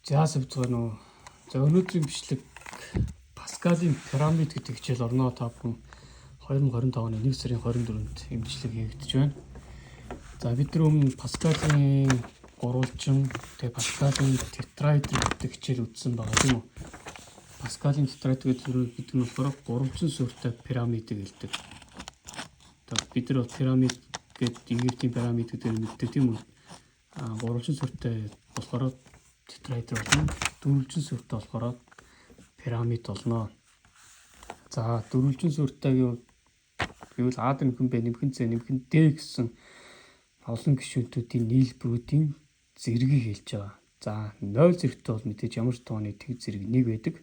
За сэвдгэн үү. За өнөөдрийн бичлэг Паскалийн пирамид гэдэг хичээл орноо. Та бүхэн 2025 оны 1 сарын 24-нд энэ бичлэг хийгдэж байна. За бид нар өмнө Паскалийн гурвалжин, тэгээ Паскалийн тетраэдр гэдэг хичээл үзсэн байгаа тийм үү? Паскалийн тетраэдр гэдэг нь болохоор гурвалжин сүртэй пирамидыг хэлдэг. Тэгээд бид нар пирамид гэдэг Египтийн пирамид гэдэг нь мэддэг тийм үү? Гурвалжин сүртэй болохоор тетраэдр болно. Дөрвөлжин сүртэй болохоор пирамид болно. За дөрвөлжин сүртэй гэвэл А нэмхэн Б нэмхэн С нэмхэн Д гэсэн олон гишүүнтүүдийн нийлбэрүүдийн зэргийг хэлж байгаа. За 0 зэрэгтэй бол мэдээж ямар ч тооны тэг зэрэг 1 байдаг.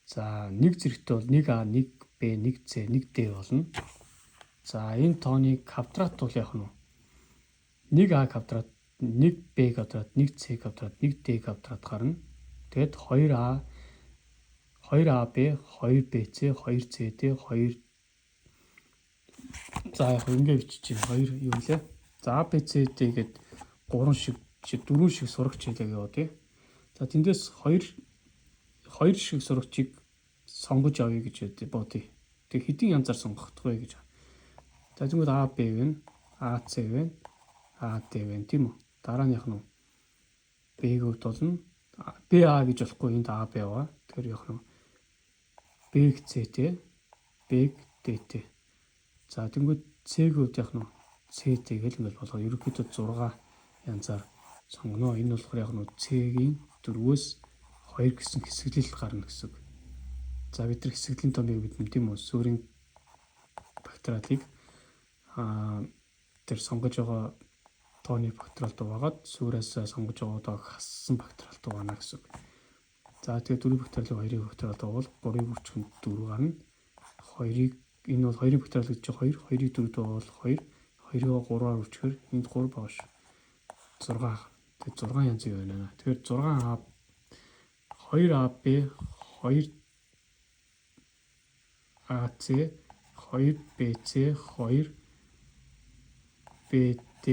За 1 зэрэгтэй бол 1А 1Б 1С 1Д болно. За энэ тооныг квадрат бол яах нь 1А квадрат 1b квадрат 1c квадрат 1d квадрат гарна. Тэгэд 2ab 2bc 2cd 2 за яг ингэ бичиж байна. 2 юу вэ? За abcd гээд 3 шиг 4 шиг сурагч хэлээ яваа тий. За тэндээс 2 шиг сурагчийг сонгож авъя гэж бодъё. Тэг хэдийн янзаар сонгох вэ гэж. За тэгвэл AB вэ, AC вэ, AD вэ тийм үү? Дараа нь яах нь B-г болно. BA гэж болохгүй энд AB яваа. Тэгэхээр яах нь B-г C-тэй, B-г D-тэй. За тэгвэл C-г яах нь C-тэй гэл ингээл болгоо. Ерөнхийдөө 6 янзаар сонгоно. Энэ болохоор яах нь C-гийн 4-өөс 2 гэсэн хэсэглэл гарна гэсэн. За бид нар хэсэглийн томыг мэднэ тийм үү? Сүрийн факторалыг тэр сонгож байгаа тооны факторалд угаагаад сүрээс сонгож байгаа удааг хассан факторалд угаана гэсэн. За тэгээ 4 факторалыг 2-ын факторалд угаавал 3-ыг үржихэд 4 гарна. 2-ыг энэ бол 2-ын факторал гэж 2, 2-ыг 4-д угаавал 2, 2-ыг 3-аар үржихээр энд 3 байгаа ш. 6. Тэгээ 6 янзын юу байна. Тэгэхээр 6А 2AB 2AC 2BC 2BD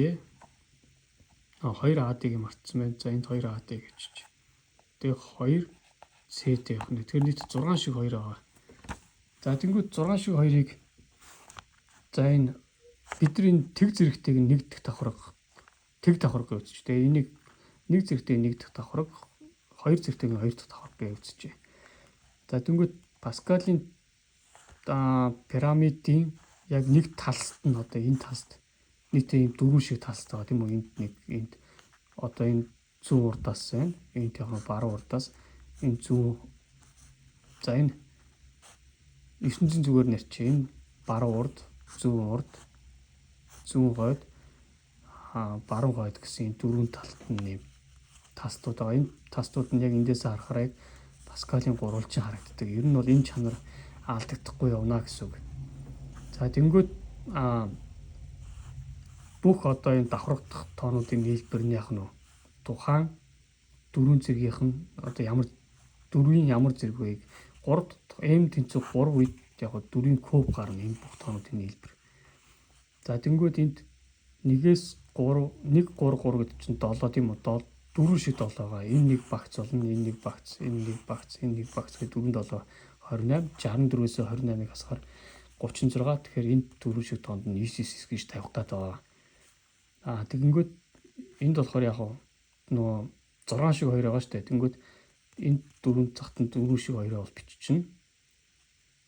2AD-г мартсан байна. За энд 2AD гэж чи. Тэгээ 2CD явах нь. Тэгэхээр нийт 6 шиг 2 байгаа. За тэнгууд 6 шиг 2-ыг за энэ бидний тэг зэрэгтэйг нэг дэх давхарга тэг давхарга гэж үзэж. Тэгээ энийг нэг зэрэгтэй нэг дэх давхарга, хоёр зэрэгтэйг хоёр дэх давхарга гэж үзэж. За тэнгууд Паскалийн пирамидын яг нэг талст нь одоо энэ талст нийтээ ийм дөрвөн шиг талст байгаа тийм үү? Энд нэг энд одоо энэ зүүн урдаас байна. Энд яг баруун урдаас энэ зүүн за энэ 900 зүгээр нэр чи энэ баруун урд, зүүн гойд баруун гойд гэсэн энэ дөрвөн талт нь тастууд байгаа. Энэ тастууд нь яг эндээс харахаар Паскалийн гурвалжин харагддаг. Ер нь бол энэ чанар алдагдахгүй явна гэсэн үг. За тэнгүүд бүх одоо энэ давхрагдах тоонуудын нийлбэр нь яах нь тухайн дөрвөн зэргийнх нь одоо ямар дөрвийн ямар зэрэг вэ? 3 m тэнцүү 3 үед яг дөрвийн куб гарна энэ бүх тоонуудын нийлбэр. За тэнгүүд энд 1-ээс 3 1 3 3 гэдэг чинь 7 тийм үү? 4 шиг 7 байгаа. Энэ нэг багц болно, энэ нэг багц, энэ нэг багц, энэ нэг багц гэдэг 4 7 28 64-өөс 28-ыг хасахаар 36. Тэгэхээр энэ 4 шиг тоонд нь 9 9 гэж тавих таад байгаа. Тэгэнгүүт энд болохоор яг нөгөө 6 шиг 2 байгаа шүү дээ. Тэгэнгүүт энэ дөрөв цагт нь 4 шиг 2-аа бол биччихнэ.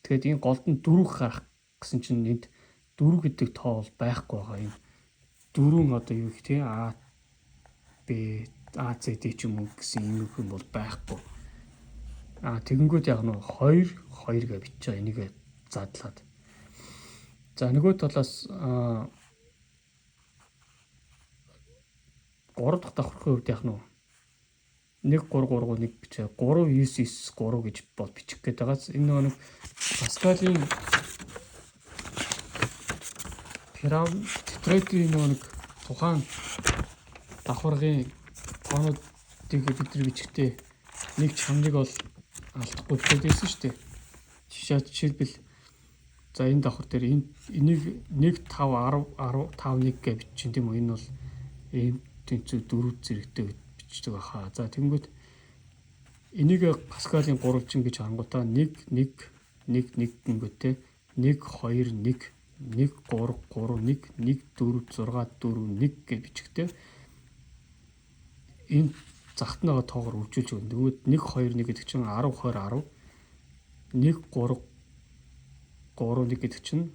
Тэгэхэд энэ голд нь 4 гарах гэсэн чинь энд 4 гэдэг тоо бол байхгүй байгаа. Энэ дөрвөн одоо юу гэх тийм А Б А С Д ч юм уу гэсэн юм бол байхгүй. Тэгэнгүүт яг нь 2 2 гэж бичиж байгаа. Энийг задлаад. За нөгөө талаас 3 дахь давхаргын хувьд яг нь 1 3 3 1 бичээ 3 9 9 3 гэж бол бичих гээд байгаа. Энэ нэг Паскалийн тетраэдрийн нэг тухайн давхаргын тоонуудыг бид нар бичихтэй нэг чанарыг бол алдахгүй хэлсэн шүү дээ. Жишээлбэл за энэ давхар дээр энийг 1 5 10 10 5 1 гэж бичсэн тийм үү? Энэ бол ийм тэнцүү 4 зэрэгтэй бичдэг баха. За тэгэнгүүт энийг Паскалийн гурвалжин гэж хангуудаа 1 1 1 1 гингүүтээ 1 2 1 1 3 3 1 1 4 6 4 1 гэж бичгтээ энэ загт нь байгаа тоогоор үржүүлж өгнө. Тэгвэл 1 2 1 гэдэг чинь 10 20 10 1 3 3 1 гэдэг чинь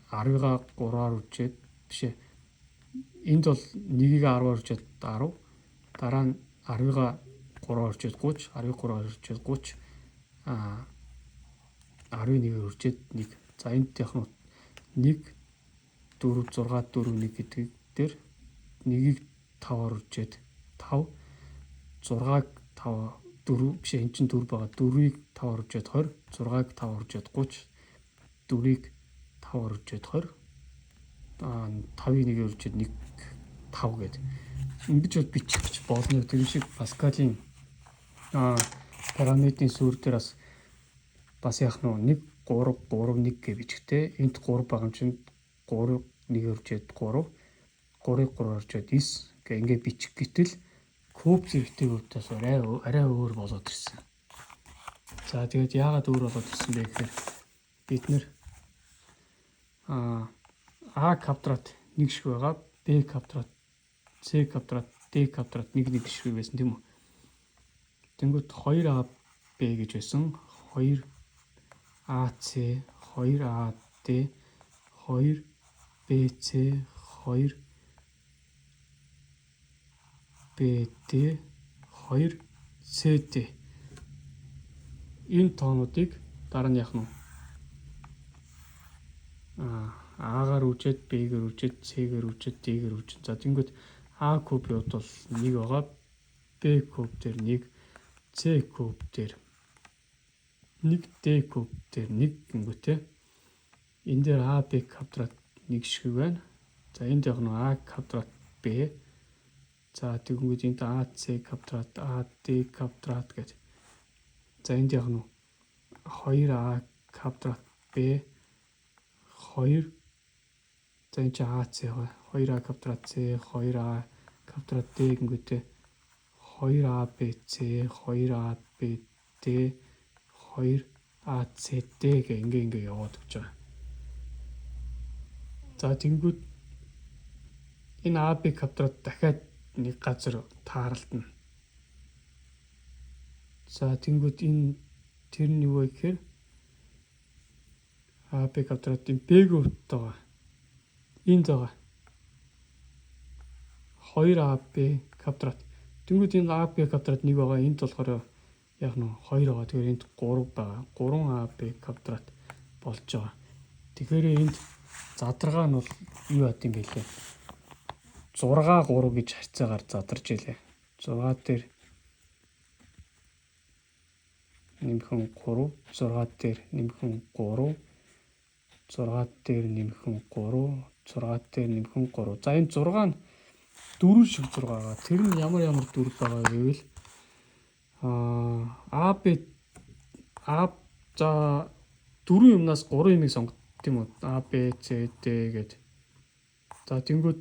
10-га 3-аар үржээд бишээ. Энд бол 1-ийг 10-аар үржээд 10, дараа нь 10-га 3-аар үржээд 30, 10-ыг 3-аар үржээд 30, 11-ээр үржээд 1. За энд яг нь 1 4 6 4 1 гэдэг дээр 1-ийг 5-аар үржээд 5, 6-аг 5 4 бишээ эн чинь 4 байгаа. 4-ийг 5-аар үржээд 20, 6-аг 5-аар үржээд 30, 4-ийг 5-аар үржээд 20, 5-ыг 1-ээр үржээд 1 5 гэдэг. Ингэж бол бичих гэж болно. Тэр шиг Паскалийн пирамидын сүр дээр бас яах нь 1 3 3 1 гэж бичгтээ энд 3 байгаа юм чинь 3-ыг 1-ээр үржээд 3, 3-ыг 3-аар үржээд 9 гэх ингээ бичих гэтэл куб зэрэгтэй хувьдаас арай өөр болоод ирсэн. За тэгээд яагаад өөр болоод ирсэн бэ гэхээр бид нэр А квадрат 1 шиг байгаа, Б квадрат, С квадрат, Д квадрат 1 1 шиг байсан тийм үү. Тэнгүүд 2АБ гэж байсан. 2АС, 2АД, 2БС, 2БД, 2СД. Энэ тоонуудыг дараа нь яах нь А-гаар үржээд, Б-гээр үржээд, С-гээр үржээд, Д-гээр үржин. За тэнгүүд А кубын хувьд бол 1 байгаа. Б куб дээр 1, С куб дээр 1, Д куб дээр 1 гингүүтэй. Энэ дээр А, Б квадрат 1 шиг байна. За энд яг нь А квадрат Б. За тэгэнгүүт энд А, С квадрат, А, Д квадрат гэдэг. За энд яг нь 2А квадрат Б 2. За энэ чинь АЦ байгаа. 2А квадрат С, 2А квадрат Д гингүүтэй 2АБЦ, 2АБД, 2АЦД гэх ингээ яваад өгч байгаа. За тэнгүүд энэ АБ квадрат дахиад нэг газар тааралдана. За тэнгүүд энэ тэр нь юу вэ гэхээр АБ квадратын Б-г хувьд байгаа. Энд байгаа 2АБ квадрат. Тэнгүүд энэ АБ квадрат 1 байгаа. Энд болохоор яг нь 2 байгаа. Тэгэхээр энд 3 байгаа. 3АБ квадрат болж байгаа. Тэгэхээр энд задаргаа нь бол юу яд юм бэ лээ? 6 3 гэж харьцаагаар задарч илээ. 6 дээр нэмхэн 3, 6 дээр нэмхэн 3, 6 дээр нэмхэн 3, 6 дээр нэмхэн 3. За энэ 6 нь 4 шиг 6 байгаа. Тэр нь ямар 4 байгаа гэвэл АБ за 4 юмнаас 3 юмыг сонгох тийм үү? А, Б, С, Д гэдэг. За тэнгүүд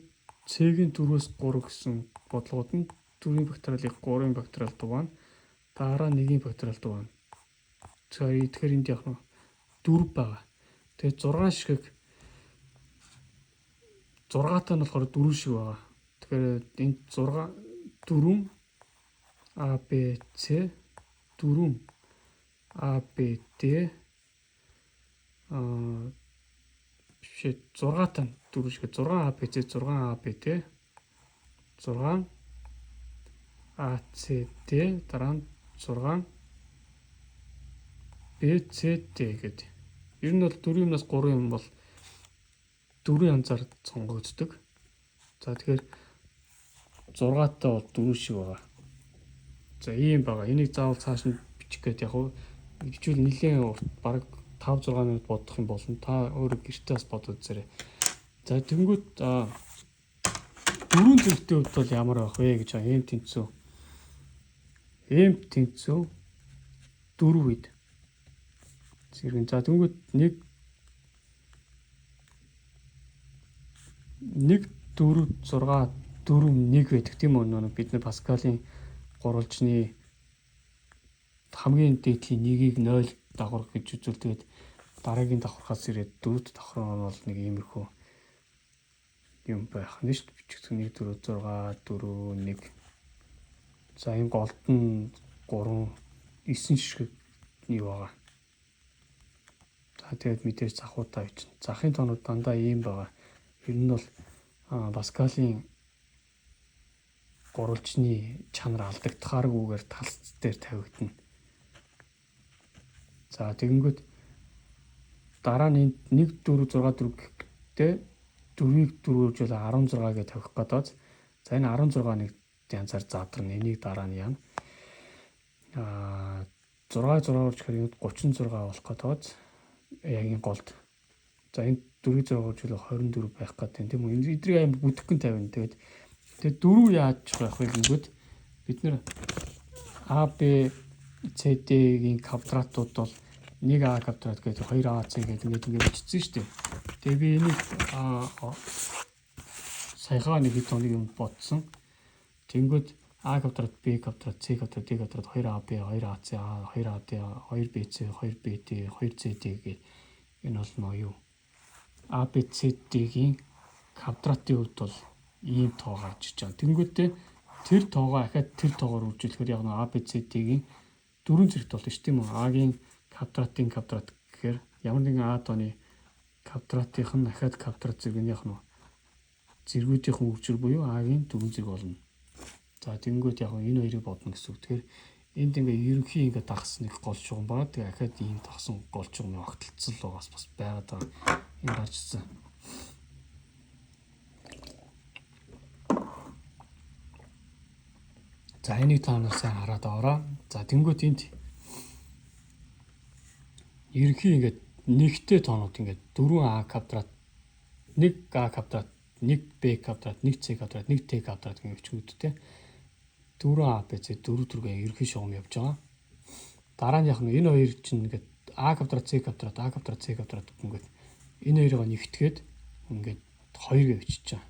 С-ийн 4-өөс 3 гэсэн бодлогод нь 4-ийн факториалыг 3-ийн факториал дугаана. Дараа 1-ийн факториал дугаана. Тэгэхээр энд яг нь 4 байгаа. Тэгээд 6 шиг 6-тай нь болохоор 4 шиг байгаа. Тэгэхээр энд 6 4 А, Б, С 4 А, Б, Д 6-тай нь 4 шиг 6 А, Б, С 6 А, Б, Д 6 А, С, Д дараа нь 6 Б, С, Д гэдэг. Ер нь бол 4 юмнаас 3 юм бол 4 янзаар сонгогддог. За тэгэхээр 6-тай бол 4 шиг байгаа. За ийм байгаа. Энийг заавал цааш нь бичих гээд яг уу хичүүл нэлээд урт бараг 5 6 минут бодох юм болно. Та өөрөө гэртээ бас бодоод үзээрэй. За тэнгүүт дөрвөн зэрэгтэй хувьд бол ямар байх вэ гэж байгаа. Эм тэнцүү 4 үед. Зэрэг. За тэнгүүт 1 4 6 4 1 байдаг тийм үү? Бид нар Паскалийн гурвалжны хамгийн дээдлийн нэгийг 0 давхар гэж үзвэл тэгээд дараагийн давхархаас ирээд 4-р давхар нь бол нэг иймэрхүү юм байх нь шүү дээ. Бичигдэх 1 4 6 4 1. За энэ голд нь 3 9 ширхэг юу байгаа. За тэгээд мэдээж захуудаа бичнэ. Захын тоонууд дандаа ийм байгаа. Ер нь бол Паскалийн гурвалжны чанар алдагдахааргүйгээр талц дээр тавигдана. За тэгэнгүүт дараа нь 1 4 6 4 гэхдээ 4-ийг 4-өөж 16 гэж тавих гэдэг. За энэ 16-ыг янзаар задарна. Энийг дараа нь яана. 6-6-оор гэхээр 36 болох гэдэг. Яг энэ голд. За энэ 4-6-оор 24 байх гэдэг тийм үү. Эдрийг аим бүтгэн тавина. Тэгээд 4 яаж байх вэ гэнгүүт бид нэр А Б С Д-ийн квадратууд бол 1А квадрат гэдэг 2АС гэдэг ингээд бичсэн шүү дээ. Тэгээ би энийг саяхан нэг хэд тоног юм бодсон. Тэнгүүд А квадрат, Б квадрат, С квадрат, Д квадрат 2АБ, 2АС, 2АД, 2БС, 2БД, 2CD гэх энэ бол юу? А Б С Д-ийн квадратын хувьд бол ийм тоо гарч иж байгаа. Тэнгүүдээ тэр тоогоо ахаад тэр тоогоор үржүүлэхээр яг А Б С Д-ийн 4 зэрэгт болно шүү тийм үү? А-гийн квадратын квадрат гэхээр ямар нэгэн А тооны квадратынх нь ахаад квадрат зэрэгнийх нь зэргүүдийнх нь үржил буюу А-гийн 4 зэрэг болно. За тэгэнгүүт яг энэ хоёрыг бодно гэсэн үг. Тэгэхээр энд ингээ ерөнхий ингээ дагсан нэг гол шугам байгаа. Тэгээ ахаад ийм дагсан гол шугамын огтлцол байгаас бас байгаад байгаа. Энэ гарчсан. За энийг та нар сайн хараад аваарай. За тэнгүүт энд ерөнхий ингээд нэгтэй тоонууд ингээд 4А квадрат, 1А квадрат, 1Б квадрат, 1С квадрат, 1Т квадрат гэх бичгүүдтэй 4А Б С 4 төргийн ерөнхий шугам явж байгаа. Дараа нь яг нь энэ хоёр чинь ингээд А квадрат, С квадрат, А квадрат, С квадрат ингээд энэ хоёроо нэгтгээд ингээд 2 гэж бичиж байгаа.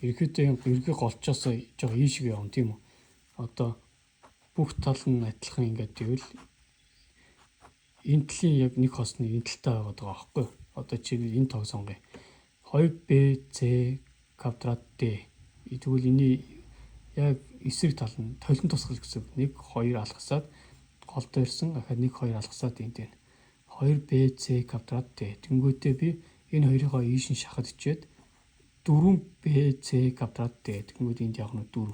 Ерөнхийдөө ерөнхий голчоос жоо ийшээ явна тийм үү? Одоо бүх тал нь адилхан ингээд тэгвэл энэ талын яг нэг хосны энэ талтай байгаад байгаа байхгүй. Одоо чи энэ тоог сонгоё. 2Б С квадрат Д. Тэгвэл энэ яг эсрэг тал нь толгон тусгал гэсэн. 1 2 алгасаад голдоо ирсэн. Ахад 1 2 алгасаад энд байна. 2Б С квадрат Д. Тэнгүүтээ би энэ хоёрыгоо ийш нь шахаад ичээд 4Б С квадрат Д. Тэнгүүд энд яг нь 4.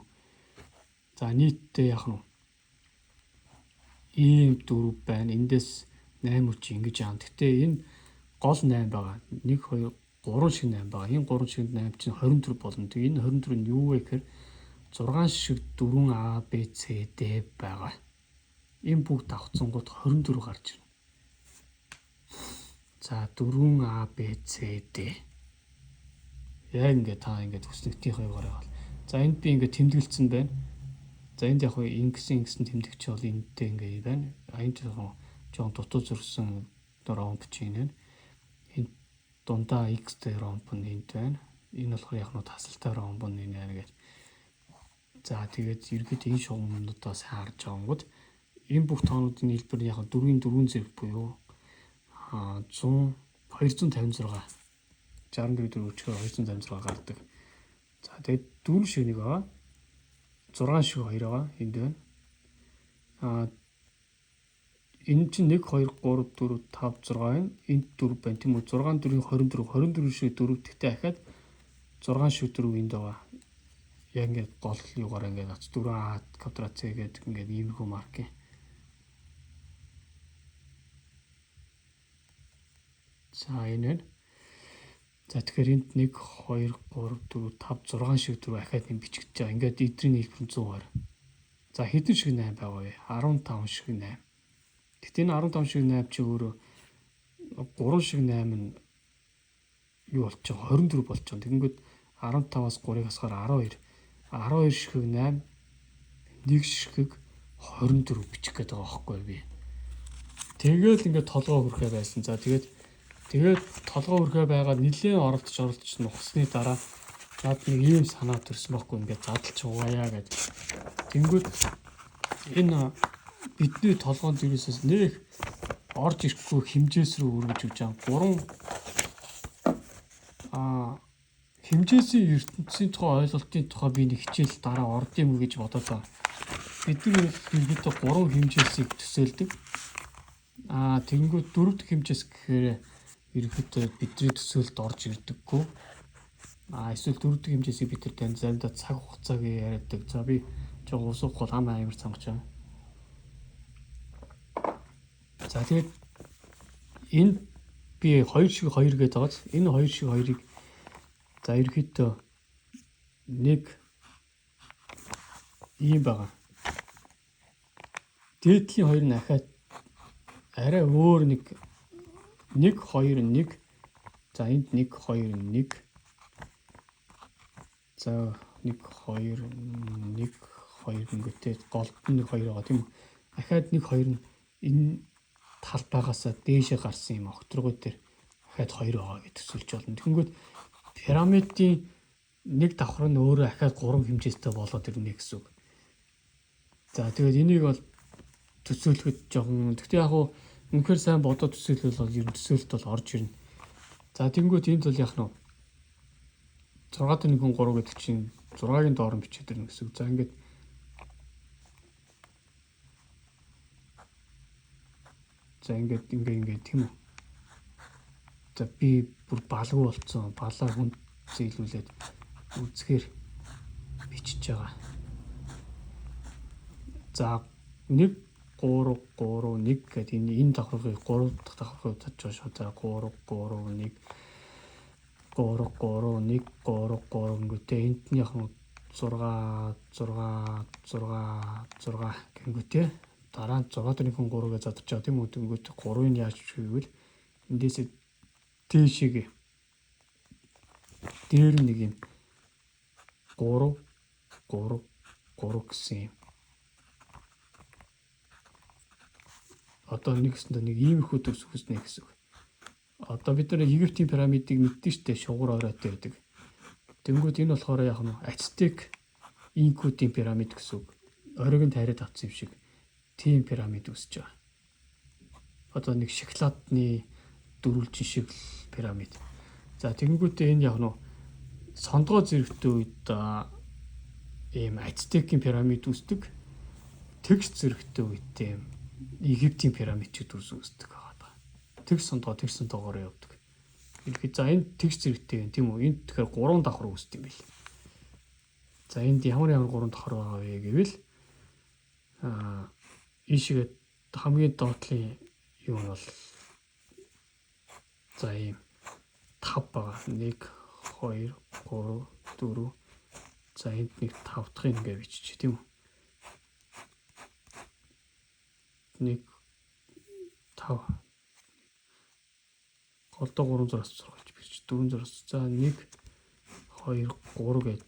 За нийтдээ яг нь ийм 4 байна. Эндээс 8 үчи ингэж яана. Гэхдээ энэ гол 8 байгаа. 1 2 3 шиг 8 байгаа. Энэ 3 шиг 8 чинь 24 болно. Тэгээ энэ 24 нь юу вэ гэхээр 6 шиг 4А Б С Д байгаа. Энэ бүгд авцсангууд 24 гарч ирнэ. За 4А Б С Д. Яг ингээд та ингээд төслөгтийнхөө гараа бол. За энд би ингээд тэмдэглэсэн байна. За энд яг ингэсэн тэмдэгч бол эндтэй ингээд байна. Энд жоон дутуу зөрсөн ромб чинь байна. Энд дундаа X-тэй ромб нь энд байна. Энэ болохоор яг нь тасалтай ромб нь энэ байна гэж. За тэгээд ерөөд энэ шугамнуудаас харж байгаагууд энэ бүх тоонуудын хэлбэр яг 4-ийн 4 зэрэг буюу 100 256 64 өчгөр 256 гардаг. За тэгээд 4 шиг нэг байгаа. 6 шиг 2 байгаа. Энд байна. Энэ чинь 1 2 3 4 5 6 байна. Энд 4 байна тийм үү? 6 4 24 шиг 4 тэгтээ ахаад 6 шиг 4 энд байгаа. Яг ингээд гол юугаар ингээд 4А квадрат С гэдэг ингээд иймэрхүү марк юм. За энэ. За тэгэхээр энд 1 2 3 4 5 6 шиг 4 ахаад юм бичигдэж байгаа. Ингээд эдрийн хэлбэр 100-аар. За хэдэн шиг 8 байгаа вэ? 15 шиг 8. Гэхдээ энэ 15 шиг 8 чи өөрөө 3 шиг 8 нь юу болчих вэ? 24 болчих. Тэгэнгүүт 15-аас 3-ыг хасгаар 12. 12 ширхэг 8, 1 ширхэг 24 бичих гээд байгаа байхгүй би. Тэгэл ингээд толгоо хүрхээ байсан. За тэгээд толгоо хүрхээ байгаад нэлээд оролдож нухсны дараа над нэг ийм санаа төрсөн байхгүй ингээд задлж угаая гэж Тэнгүүд энэ бидний толгойн дээрээс нэг орж ирэхгүй хэмжээс рүү өргөж өгч байгаа. 3 хэмжээсийн ертөнцийн тухай ойлголтын тухай би нэг хичээл дараа орд юм гэж бодоод байгаа. Бид нар ерөнхийдөө 3 хэмжээсийг төсөөлдөг. Тэнгүүд 4 дахь хэмжээс гэхээр ерөнхийдөө бидний төсөөлөлд орж ирдэггүй. Эсвэл 4 дахь хэмжээсийг бид нар тань заримдаа цаг хугацааг яриадаг. За би жоо усуух бол амар цамгч байгаа. За тэгээд энэ би 2 шиг 2 гэдэг байгааз энэ 2 шиг 2-ыг за ерөнхийдөө нэг ийм байгаа. Дээдлийн 2 нь ахаад арай өөр нэг 2 1 за энд 1 2 1 за 1 2 1 2 ингэтэй голд нэг 2 байгаа тийм үү. Ахаад 1 2 нь энэ талбайгаасаа дээшээ гарсан юм огторгой дээр ахаад 2 байгаа гэж төсөлж болно. Тэгэнгүүт пирамидын нэг давхар нь өөрөө ахаад 3 хэмжээстэй болоод ирнэ гэсэн үг. За тэгээд энийг бол төсөөлөхөд жоохон гэхдээ яг уу үнэхээр сайн бодоод төсөөлөл бол ер нь төсөөлөлт бол орж ирнэ. За тэгэнгүүт энд бол яах нь 6-1 3 гэдэг чинь 6-гийн доор нь бичээд ирнэ гэсэн үг. За ингээд ингээд тийм үү. За би бүр балгүй болцсон. Балаа хүнд зэйлүүлээд үзэхээр бичиж байгаа. За 1 3 3 1 гэдэг энэ давхаргыг 3 дахь давхаргыг татж байгаа шүү. За 3 3 1 3 3 3 ингэтэй энд нь яг нь 6 6 6 6 гингүүтэй дараа нь 6-1 3 гэж задарч байгаа тийм үү. Тэнгүүт 3-ыг яаж хийвэл эндээс дээшээ дээр нэг юм 3 3 3 гэсэн юм. Одоо нэгсэндээ нэг иймэрхүү төгс үзнэ гэсэн үг. Одоо бид нар Египтийн пирамидыг мэддэг шүү дээ, шугуур оройтой байдаг. Тэнгүүд энэ болохоор яг нь Ацтек инкуудын пирамид гэсэн үг. Оройг нь тариад авсан юм шиг тийм пирамид үүсэж байгаа. Одоо нэг шоколадны дөрвөлжин шиг пирамид. За тэнгүүдээ энэ яг нь сондгоо зэрэгтэй үед ийм Ацтекийн пирамид үүсдэг. Тэгш зэрэгтэй үед ийм Египтийн пирамидчүүд үүсдэг байгаа. Тэгш сондгоогоор явдаг. Ихэд за энэ тэгш зэрэгтэй юм тийм үү? Энд тэгэхээр 3 давхар үүсдэг юм бэл. За энд ямар 3 давхар байгаа вэ гэвэл ийшээ хамгийн доотлын юм бол за ийм 5 байгаа. 1 2 3 4 за энд нэг 5 дахь ингээ бичиж тийм үү? 1 5 голдоо 3 зураас 6 гэж бичиж 4 зураас за 1 2 3 гээд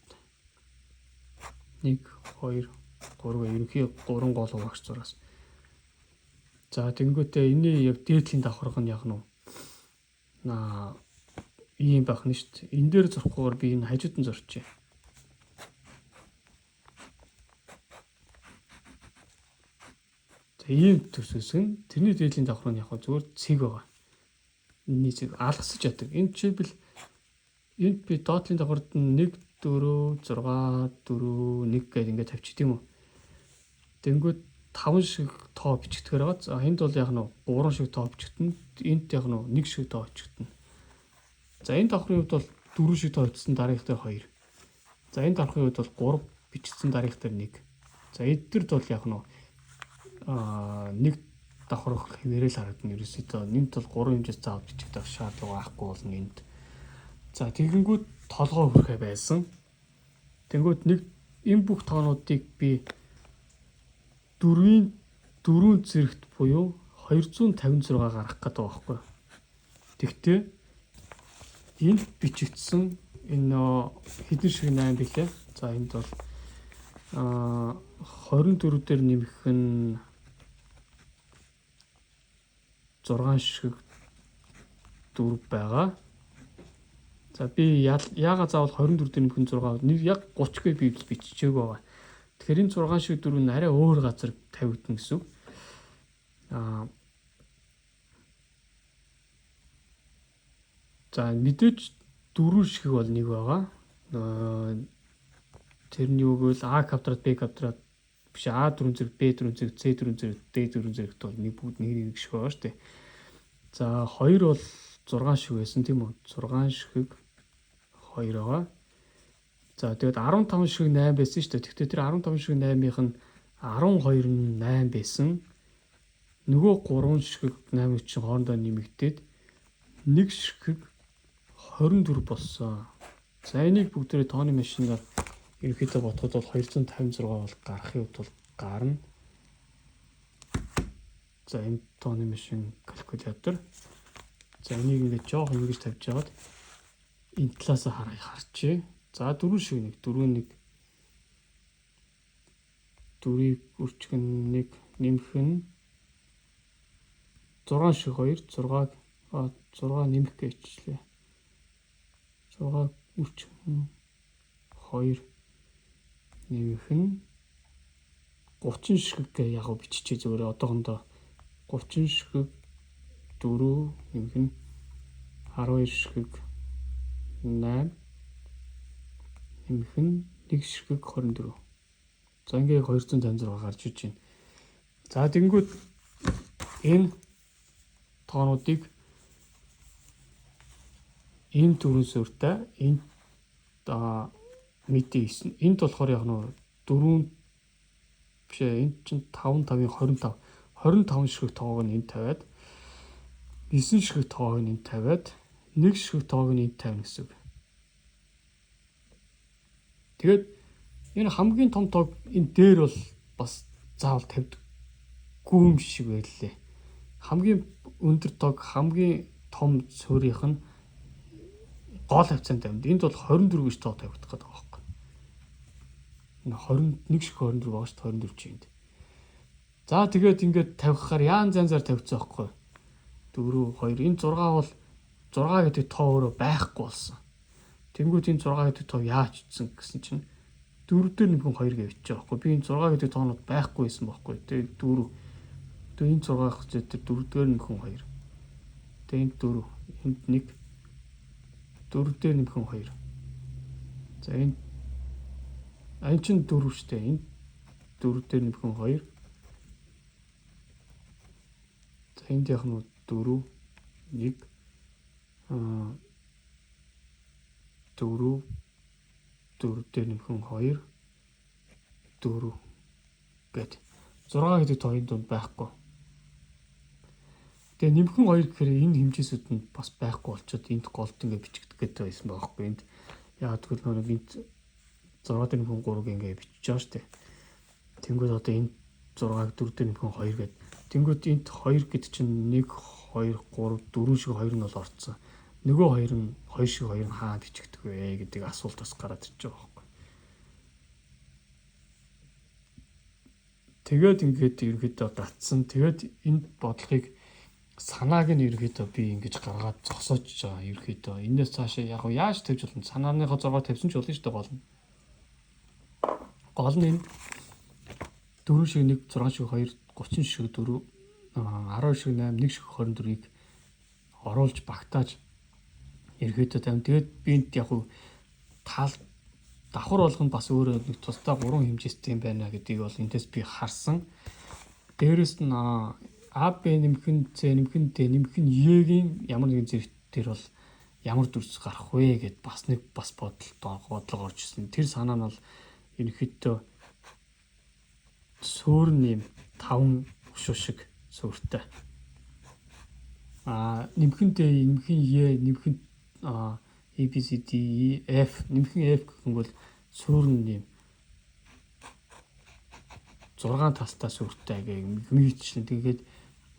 1 2 3 ерөнхий 3 гол багш зураас. За тэнгүүтээ энэ яг дээдлийн давхарга нь яг нь ийм байх нь шүү дээ. Энэ дээр зурхгүйгээр би энэ хажууд нь зурчээ. За ийм төсөөсөн. Тэрний дээдлийн давхар нь яг зүгээр цэг байгаа. Энэний цэг алгасаж ятдаг. Энэ жишээлбэл энд би доотлын давхарт нь 1 4 6 4 1 гэдэг ингээд тавьчих тийм үү. Тэнгүүд 5 шиг тоо бичигдэхээр байгаа. За энд бол яг нь 3 шиг тоо бичигдэнэ. Энд яг нь 1 шиг тоо бичигдэнэ. За энэ давхрын хувьд бол 4 шиг тоо бичсэн дараагийнх дээр 2. За энэ давхрын хувьд бол 3 бичсэн дараагийнх дээр 1. За эдгэрд бол яг нь нэг давхар хэмээрэл харагдана. Ерөөсөө энд бол 3 хэмжээс заавал бичигдэх шаардлага байхгүй болно энд. За тэгэнгүүт толгой хүрхэ байсан. Тэнгүүд нэг энэ бүх тоонуудыг би 4-ийн 4 зэрэгт буюу 256 гаргах гэдэг байгаа байхгүй. Тэгтээ энд бичигдсэн энэ хэдэн шиг 8 билээ. За энд бол 24 дээр нэмэх нь 6 шиг 4 байгаа. За би яагаад заавал 24 дээр нэмэх нь 6 нэг яг 30 гээ би биччихээг байгаа. Тэгэхээр энэ 6 шиг дөрөв нь арай өөр газар тавигдана гэсэн үг. За мэдээж 4 шиг бол нэг байгаа. Тэрний үг бол А квадрат Б квадрат биш А4 зэрэг Б4 зэрэг С4 зэрэг Д4 зэрэгт бол нэг бүгд нэг шиг байгаа шүү дээ. За 2 бол 6 шиг байсан тийм үү? 6 шиг 2 байгаа. За тэгээд 15 шиг 8 байсан шүү дээ. Тэгвэл тэр 15 шиг 8-ийнх нь 12 нь 8 байсан. Нөгөө 3 шиг 8 чинь хоорондоо нэмэгдээд 1 шиг 24 болсон. За энийг бүгдээрээ тооны машинаар ерөнхийдөө бодоход бол 256 бол гарахын хувьд бол гарна. За энэ тооны машин калькулятор. За энийг ингээд жоох ингэж тавьж жагаад энэ талаас харчээ. За 4 шиг 1 4-1 4-ийг үрчгэн 1 нэмэх нь 6 шиг 2 6 нэмэх гэжлээ. 6 үрчгэн 2 нэмэх нь 30 шиг яг биччихээ зүгээр одоохондоо 30 шиг 4 нэмэх нь 12 шиг 8 нэмэх нь 1 шиг 24. За ингээд 256 гарч иж байна. За тэгэнгүүт энэ тоонуудыг энэ төрөн суурьтай энэ мэдээ 9. Энд болохоор яг нөө 4 биш энэ чинь 5 5-ын 25. 25 шиг тоог нь энд тавиад 9 шиг тоог нь энд тавиад 1 шиг тоог нь энд тавина гэсэн үг. Тэгээд энэ хамгийн том тоог энэ дээр бол бас заавал тавьдаггүй юм шиг байлээ. Хамгийн өндөр тоог хамгийн том суурийнх нь гол хавцаанд тавьд. Энд бол 24 гэж тоо тавигдах гэдэг байгаа байхгүй. Энэ 21 шиг 24 байгаа шүү 24 чи энд. За тэгээд ингээд тавихаар яан занзаар тавьчихсан байхгүй. 4 2 энэ 6 бол 6 гэдэг тоо өөрөө байхгүй болсон. Тэнгүүд энэ 6 гэдэг тоо яаж ичсэн гэсэн чинь 4 дээр нэмэх 2 гэж бичиж байгаа байхгүй. Би энэ 6 гэдэг тоонууд байхгүй байсан байхгүй. Тэгээд 4 энэ 6 хэвчээ тэр 4 дээр нэмэх 2. Тэгээд энэ 4 энд 1 4 дээр нэмэх 2. За энэ чинь 4 шүү дээ. Энэ 4 дээр нэмэх 2. За энд яг нь 4 1 4 дээр нэмэх 2 4 гэд 6 гэдэг тооны дунд байхгүй. Тэгээ нэмхэн 2 гэхээр энэ хэмжээсүүд нь бас байхгүй болчоод энд голд ингээ бичигдэх гэдэг байсан байгаа байхгүй. Энд яагаад гэвэл нэг энд 6 дээр нэмхэн 3 ингээ бичиж байгаа шүү дээ. Тэнгүүд одоо энэ 6-ыг 4 дээр нэмхэн 2 гэд. Тэнгүүд энд 2 гэдэг чинь 1 2 3 4 шиг 2 нь бол орцсон. Нөгөө 2 нь 2 шиг 2 нь хаа бичигдэх вэ гэдэг асуулт бас гараад ирж байгаа байхгүй. Тэгээд ингээд ерөөдөө гатсан. Тэгээд энэ бодлогыг санааг нь ерөөдөө би ингэж гаргаад зогсоож байгаа. Ерөөдөө энэс цаашаа яг яаж тавьж болно? Санааныхаа 6 тавьсан ч болно шүү дээ гол нь. Гол нь энэ 4 шиг 1 6 шиг 2 30 шиг 4 10 шиг 8 1 шиг 24-ийг оруулж багтааж ерөөдөө тавь. Тэгээд би энд яг таал давхар болгоно бас өөрөө нэг тусдаа 3 хэмжээстэй юм байна гэдгийг бол эндээс би харсан. Дээрээс нь А Б нэмхэн С нэмхэн Д нэмхэн Е-ийн ямар нэгэн зэрэг төр бол ямар дүрс гарах вэ гэд бас нэг бодлого орж ирсэн. Тэр санаа нь бол ерөнхийдөө суурь нэм 5 өшөө шиг суурьтай. Нэмхэн Д нэмхэн Е нэмхэн A B C D E F нэмхэн F гэх юм бол суурь нэм 6 тастай суурьтай гэх мэтчлэн тэгээд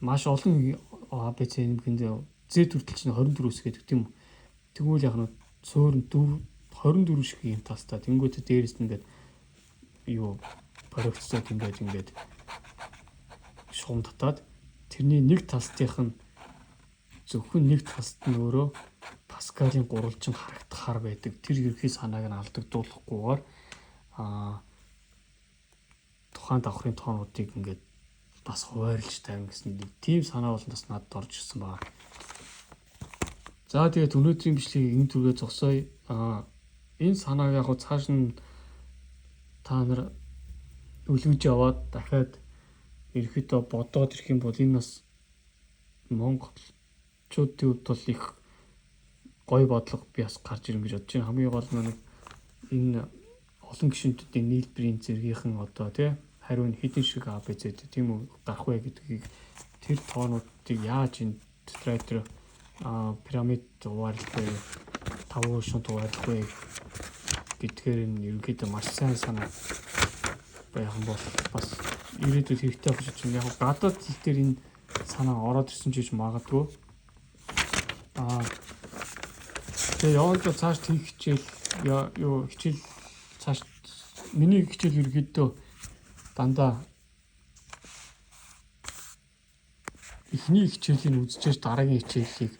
маш олон А Б С нэмхэнд Z хүртэл чинь 24-с гэдэг тийм үү. Тэгвэл яг нь суурь 24 шиг юм тастай. Тэнгүүт дээрээс нь ингээд юу парагцтай ингээд шугам татаад тэрний нэг тастынх нь зөвхөн нэг таст нь өөрөө Паскалийн гурвалжин харагдахаар байдаг. Тэр ерхий санааг нь алдагдуулахгүйгээр ухаан давхрын тоонуудыг ингээд бас хуваарлж тавина гэсэн нэг тийм санаа бол бас надад орж ирсэн байна. За тэгээд өнөөдрийн бичлэгийг энэ түргээ зогсоё. Энэ санааг яг цааш нь та нар үлгэж яваад дахиад ерөөдөө бодоод ирэх юм бол энэ бас монголчуудын хувьд бол их гоё бодлого би бас гарч ирнэ гэж бодож байна. Хамгийн гол нь энэ олон гишүүнтүүдийн нийлбэрийн зэргийнхэн одоо тий хариу нь хэдэн шиг ABC тийм үү гарах вэ гэдгийг тэр тоонуудыг яаж энэ тетрайдер пирамид хуваарлах вэ, 5 шунт хуваарлах вэ гэдгээр нь ерөнхийдөө маш сайн санаа байх юм бол бас ирээдүйд хэрэгтэй болж байна. Яг гадаад хэл дээр энэ санаа ороод ирсэн ч гэж магадгүй. Тэгээ яваад цааш хийх хичээл хичээл цааш миний хичээл ерөнхийдөө дандаа эхний хичээлийн үзчихэж дараагийн хичээлийг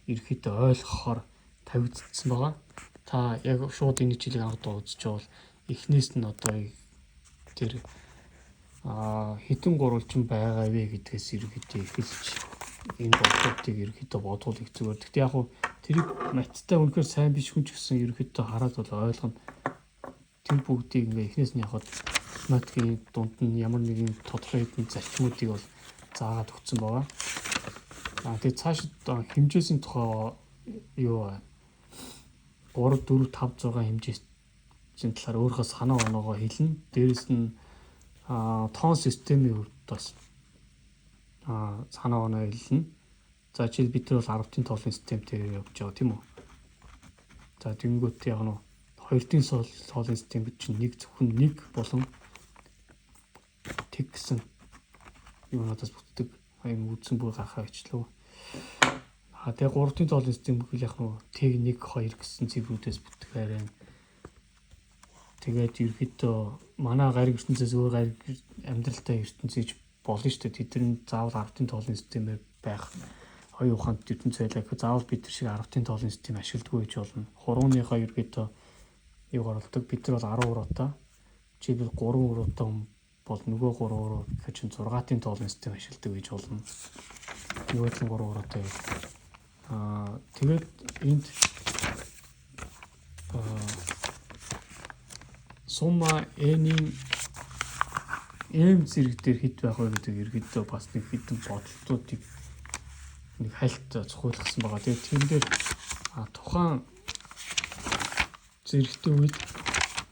ерөнхийдөө ойлгохоор тавигдсан байгаа. Та яг шууд энэ хичээлийг анхдаа үзчихвэл эхнээс нь одоо тэр хитэн гурвалжин байгаа вэ гэдгээс ерөнхийдөө эхэлж энэ бодлогыг ерөнхийдөө бодвол их зүгээр. Гэхдээ яг хуу тэрийг маттай үнэхээр сайн биш хүн ч гэсэн ерөнхийдөө хараад бол ойлгоно. Тэр бүгдийг ингээ эхнээс нь явахад математикийн дунд нь ямар нэгэн тодорхой хэдэн зарчмуудыг бол заагаад өгсөн байгаа. Тэгээд цааш хэмжээсийн тухай 3, 4, 5, 6 хэмжээсийн талаар өөрийнхөө санаа оноогоо хэлнэ. Дээрэс нь тоон системийн хувьд бас санаа оноо хэлнэ. За жишээл бид нар бол 10-ын тоолын системтэй явж байгаа тийм үү. За тэнгүүт яг нь 2-ын тоолын систем гэж чинь нэг зөвхөн нэг болон тэг гэсэн юунаас бүтдэг энэ үдсэн бүр гарахаа ичлээ. Тэгээ 3-ын тоолын систем гэхэл яг нь тэг 1, 2 гэсэн цифрүүдээс бүтдэг арай. Тэгээд ерөөдөө манай гариг ертөнцөөс өөр гариг амьдралтай ертөнцөж болно шүү дээ. Тэдний заавал 10-ын тоолын системээр байх хоёр ухаанд ертөнц байлаа гэхэд заавал бид нар шиг 10-ын тоолын систем ашигладаг гэж болно. Хурууныхаа ерөөдөө юу гаргадаг бид нар бол 10 уруутай. Жишээлбэл 3 уруутай бол нөгөө 3 уруу гэхэд чинь 6-ын тоолын систем ашигладаг гэж болно. Нөгөө 3 уруутай. Тэгээд энд сумма n-ийн m зэрэг дээр хэд байх вэ гэдэг ерөөдөө бас нэг хэдэн бодлуудыг нэг хальт зохиолгосон байгаа. Тэгээд тэр дээр тухайн зэрэгтэй үед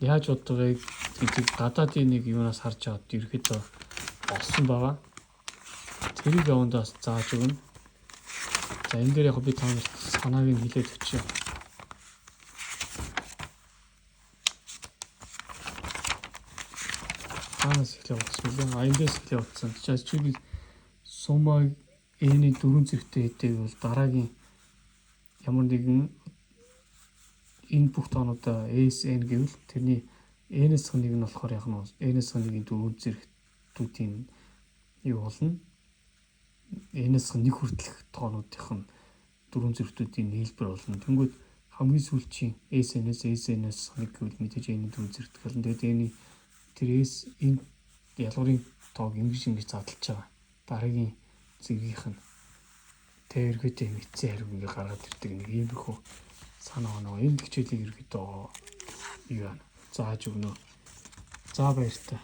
яаж боддог вэ гэдэг гадаадын нэг юунаас харж аваад ерөөдөө олсон байгаа. Тэрийг явандаас зааж өгнө. За энэ дээр яг би та нарт санааг нь хэлээд өчье. Ханаас эхлэх болсон. Эндээс эхлэх болсон. Жишээлбэл сумма n-ийн 4 зэрэгтэй хэдэг бол дараагийн ямар нэгэн энэ бүх тоонуудаа SN гэвэл тэрний n-с нэг нь болохоор яг нь n-с нэгийн 4 зэрэгтүүдийн юу болно? N-с нэг хүртэлх тоонуудын 4 зэрэгтүүдийн нийлбэр болно. Тэнгүүд хамгийн сүүлчийн SN-с нэг гэвэл мэдээж n-ийн 4 зэрэгт болно. Тэгээд n-ийн тэр энэ ялгуурын тоог ингэж задлж байгаа. Дараагийн зэргийнх нь тэр эргээтэй мэдсэн хариу ингээ гаргаад ирдэг нэг иймэрхүү санаа оноо. Энэ хичээлийг ерөөдөө юу яана зааж өгнө. За баяр та.